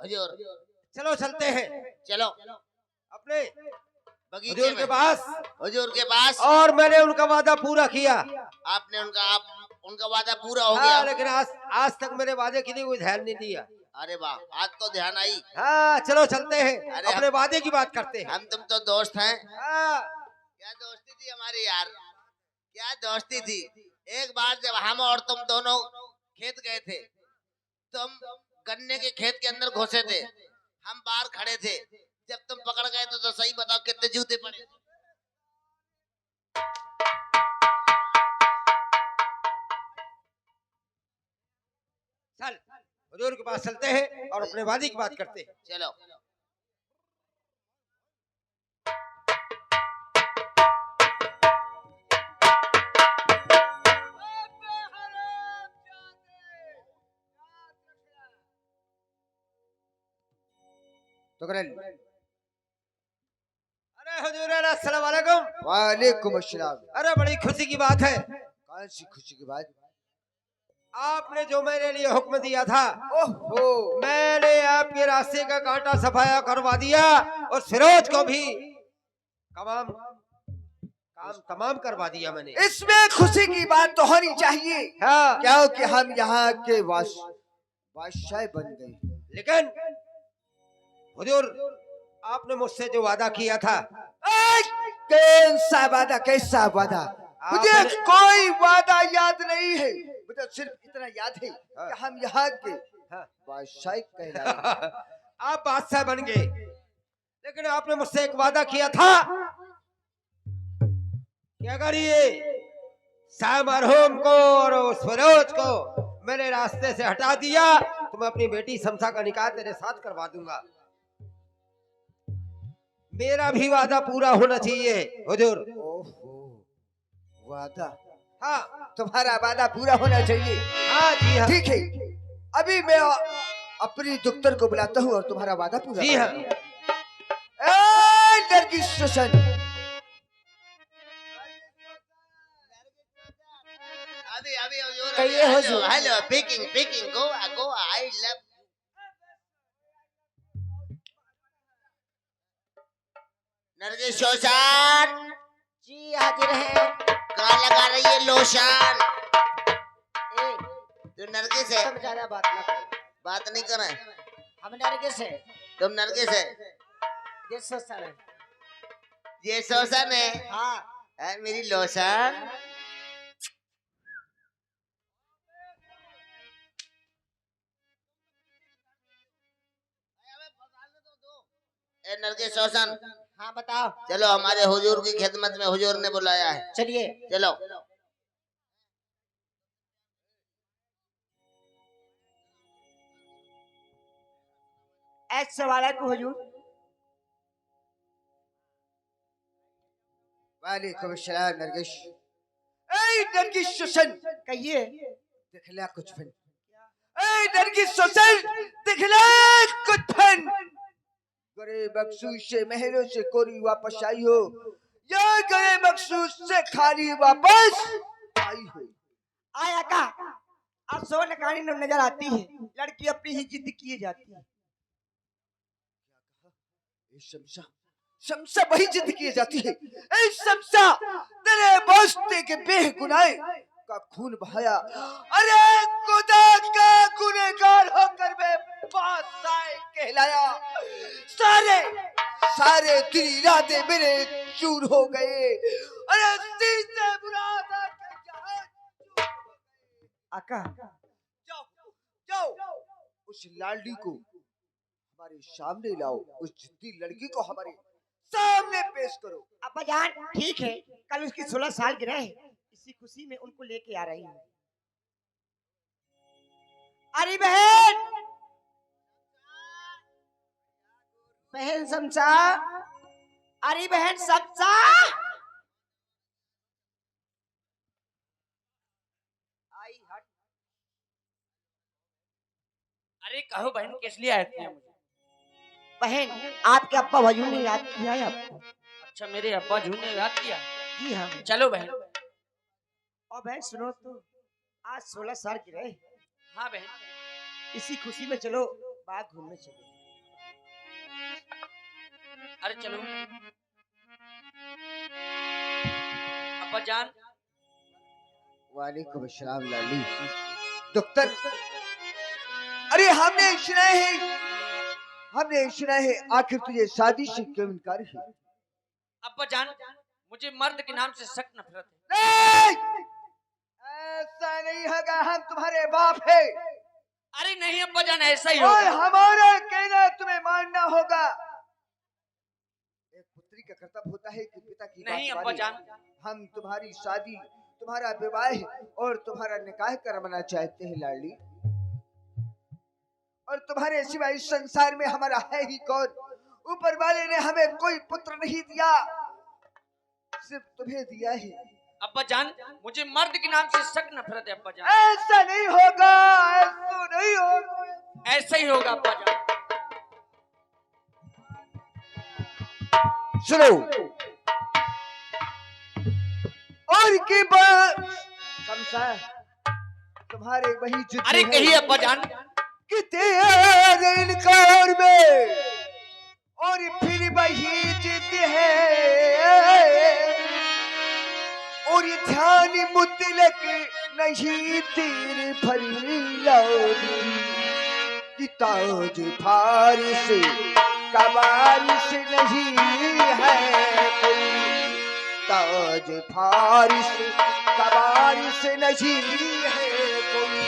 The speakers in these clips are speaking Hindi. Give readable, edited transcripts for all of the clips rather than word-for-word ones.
हुजूर। चलो चलते हैं चलो अपने बगीचे हुजूर के में। पास। हुजूर के पास। और मैंने उनका वादा पूरा किया। आपने उनका वादा पूरा हो गया। हाँ, लेकिन आज तक मेरे वादे की कोई ध्यान नहीं दिया। अरे वाह, आज तो ध्यान आई। हाँ चलो चलते हैं, अरे अपने वादे की बात करते हैं। हम तुम तो दोस्त हैं। हाँ, क्या दोस्ती थी हमारी यार, क्या दोस्ती थी। एक बार जब हम और तुम दोनों खेत गए थे, तुम गन्ने के खेत के अंदर घुसे थे, हम बाहर खड़े थे। जब तुम पकड़ गए तो सही बताओ कितने जूते पड़े। चल हुजूर के पास चलते हैं और अपने वादे की बात करते हैं। चलो तो करें। अरे हुजूर अस्सलाम वालेकुम। वालेकुम अस्सलाम। अरे बड़ी खुशी की बात है। कौन सी खुशी की बात? आपने जो मेरे लिए हुक्म दिया था, ओहो, मैंने आपके रास्ते का कांटा सफाया करवा दिया और फिरोज को भी काम तमाम करवा दिया मैंने। इसमें खुशी की बात तो होनी चाहिए। हाँ, क्योंकि हम यहाँ के बादशाह बन गए। लेकिन हुजूर आपने मुझसे जो वादा किया था, कौन सा वादा, कैसा वादा? मुझे आपने- कोई वादा याद नहीं है। मुझे सिर्फ इतना याद है कि हम यहाँ के बादशाह कहलाए। आप बादशाह बन गए, लेकिन आपने मुझसे एक वादा किया था कि अगर ये शाह मरहूम को और उस फिरोज को मेरे रास्ते से हटा दिया तो मैं अपनी बेटी शमसा का निकाह तेरे साथ करवा दूंगा। मेरा भी वादा पूरा होना चाहिए हुजूर। ओहो, वादा? हाँ तुम्हारा वादा पूरा होना चाहिए। हाँ जी हाँ, ठीक है, अभी मैं अपनी दुख्तर को बुलाता हूँ और तुम्हारा वादा पूरा जी हाँ। करूंगा। ए नरगिस रोशन, अभी हुजूर, कहिए हुजूर। हेलो पिकिंग गो आई लव। नरगिस रोशन जी हाजिर है। कहाँ लगा रही है लोशन? तू नरगिस है? तुम ज्यादा बात ना करो। बात नहीं कर रहे। हम नरगिस है। तुम नरगिस है? ये सोचता है। ये शोषण है? हाँ, है मेरी लोशन। ए नरगिस रोशन, हाँ बताओ। चलो हमारे हुजूर की खिदमत में, हुजूर ने बुलाया है। चलिए। चलो ऐसा सवाल है को हुजूर। वालेकुम अस्सलाम नरगिस। ए नरगिस रोशन, कहिए। दिखला कुछ फन। ए नरगिस रोशन, दिखला कुछ फन। गरे मखसूस से महलों से कोरी वापस आई हो या गरे मखसूस से खाली वापस आई हो? आया का अब सो नकानी नजर आती है। लड़की अपनी ही जिद किए जाती है। ए शमसा, शमसा वही जिद किए जाती है। ए शमसा, तेरे वास्ते के बेगुनाह का खून बहाया। अरे खुदा का गुनहगार होकर मैं बादशाह कहलाया। सारे दिल इरादे मेरे चूर हो गए। अरे सीधे मुरादा के जहाज चूर हो गए। आका जाओ जाओ, उस लाडली को हमारे सामने लाओ। उस जिद्दी लड़की को हमारे सामने पेश करो। अब्बा जान ठीक है, कल उसकी 16 साल गिरह है। इसी खुशी में उनको लेके आ रही हूँ। अरे बहन, बहन शमसा। अरे बहन शमसा। आई हट। अरे कहो बहन, किस लिए आए थे मुझे? बहन, आपके अब्बा वजू ने याद किया है आपको। अच्छा, मेरे अब्बा जू ने याद किया। जी हाँ। चलो बहन। और बहन सुनो तो, आज 16 साल की रहे। हाँ बहन, इसी खुशी में चलो बाग घूमने चले। अरे चलो अब्बा जान। वालेकुम अस्सलाम लाली। डॉक्टर, अरे हमने सुना है आखिर तुझे शादी से क्यों इनकार है? अब्बा जान, मुझे मर्द के नाम से सख्त नफरत है। नहीं, ऐसा नहीं होगा, हम तुम्हारे बाप है अरे नहीं अब्बा जान, ऐसा ही और होगा। हमारा कहना तुम्हें मानना होगा। एक पुत्री का कर्तव्य होता है कि पिता की नहीं बात अब्बा माने। जान। हम तुम्हारी शादी, तुम्हारा विवाह और तुम्हारा निकाह करवाना चाहते हैं लाडली। और तुम्हारे सिवा इस संसार में हमारा है ही कौन? ऊपर वाले ने हमें कोई पुत्र नहीं दिया, सिर्फ तुम्हें दिया है। अब्बा जान, मुझे मर्द के नाम से सख्त नफरत है अब्बा जान। ऐसा नहीं होगा, ऐसा नहीं होगा। ऐसा ही होगा अब्बा जान। सुनो, और की बात समझा, तुम्हारे वही जिद अरे है कहिए अब्बा जान। कि तेरे इनकार में और फिर वही जिद है और ये ध्यान मुतलक नहीं तेरे भरी लौटी कि ताज फारिस का वारिस नहीं है कोई, ताज फारिस का वारिस नहीं है कोई।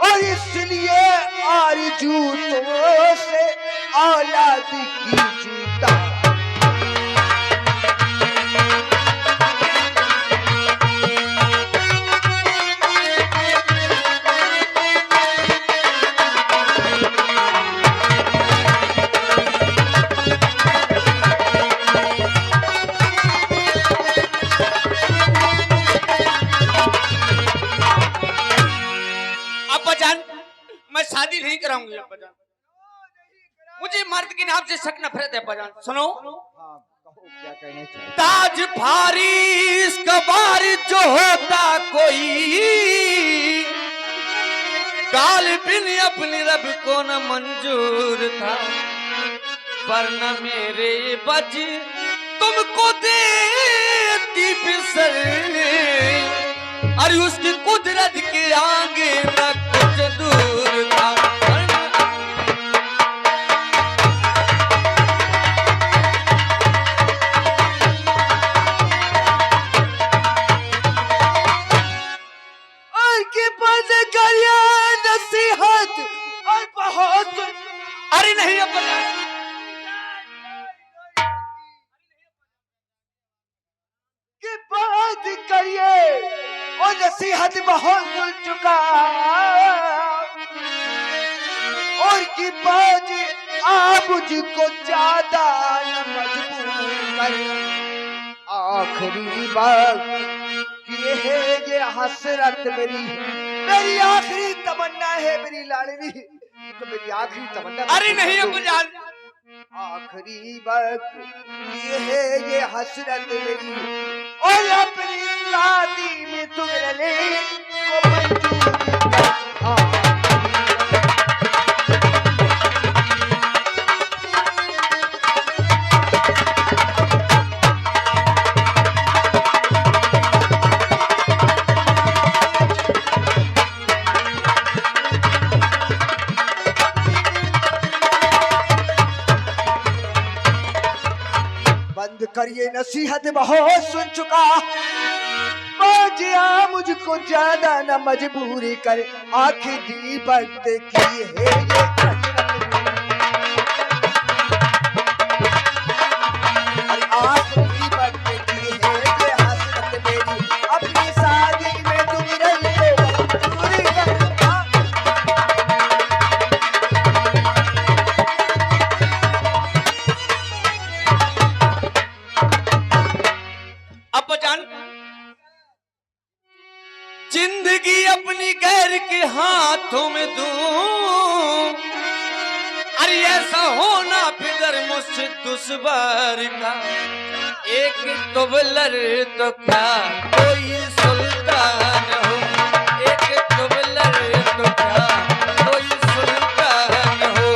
और इसलिए आरज़ू तो से औलाद की जीता। अब्बा जान, मैं शादी नहीं कराऊंगी अब्बा जान। मुझे मर्द के नाम से सख्त नफरत है अब्बा जान। सुनो, हाँ, कहो क्या कहना चाहते? ताज फारिस का वारिस जो होता कोई, गालिबिन अपने रब को न मंजूर था, पर न मेरे बज तुमको देती फिसल। अरे उसकी कुदरत के आगे न कुछ दूर था। और के पास करिया नसीहत और बहुत अरे नहीं अब्बा जान। के बात करिए और नसीहत बहुत सुन चुका और की बात आप मुझको ज्यादा न मजबूर कर। आखिरी बात ये है, ये हसरत मेरी आखिरी तमन्ना है मेरी लाडली, तो मेरी आखिरी तमन्ना। अरे नहीं अब्बा जान। आखिरी वक्त ये है, ये हसरत मेरी और अपनी शादी में तुम्हारे को मंजूर कर। बंद करिए नसीहत बहुत सुन चुका, बाजिया मुझको ज्यादा न मजबूरी कर। आखिरी वक्त की है ये आखिरी वक्त की है ये हसरत मेरी, अपनी शादी में तुम रहे पूरी कर। अब्बा जान, जिंदगी अपनी गैर के हाथों में दूं। अरे ऐसा होना फिर मुझसे दुश्मन का, एक तुबलर तो क्या कोई सुल्तान हो, एक तुबलर तो क्या कोई सुल्तान हो।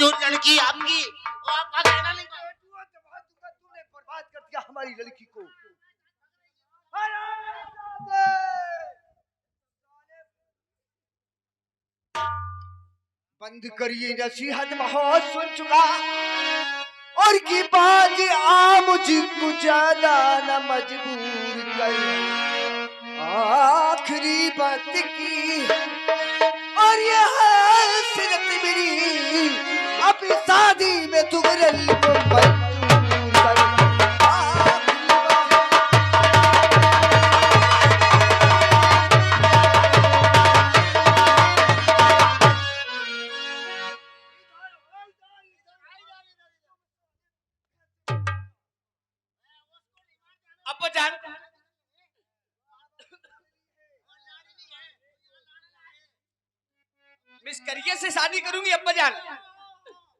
जो लड़की आपकी वो आपका कहना नहीं मानेगी। तूने बर्बाद कर दिया हमारी लड़की को। बंद करिए नसीहत, बहुत सुन चुका। और की बात आ मुझको ज्यादा न मजबूर कर, आखिरी बात की। और यह सिरत मेरी अपनी शादी में तुगरल को मंजूर कर। अब्बाजान मिस करिए से शादी करूंगी अब्बाजान।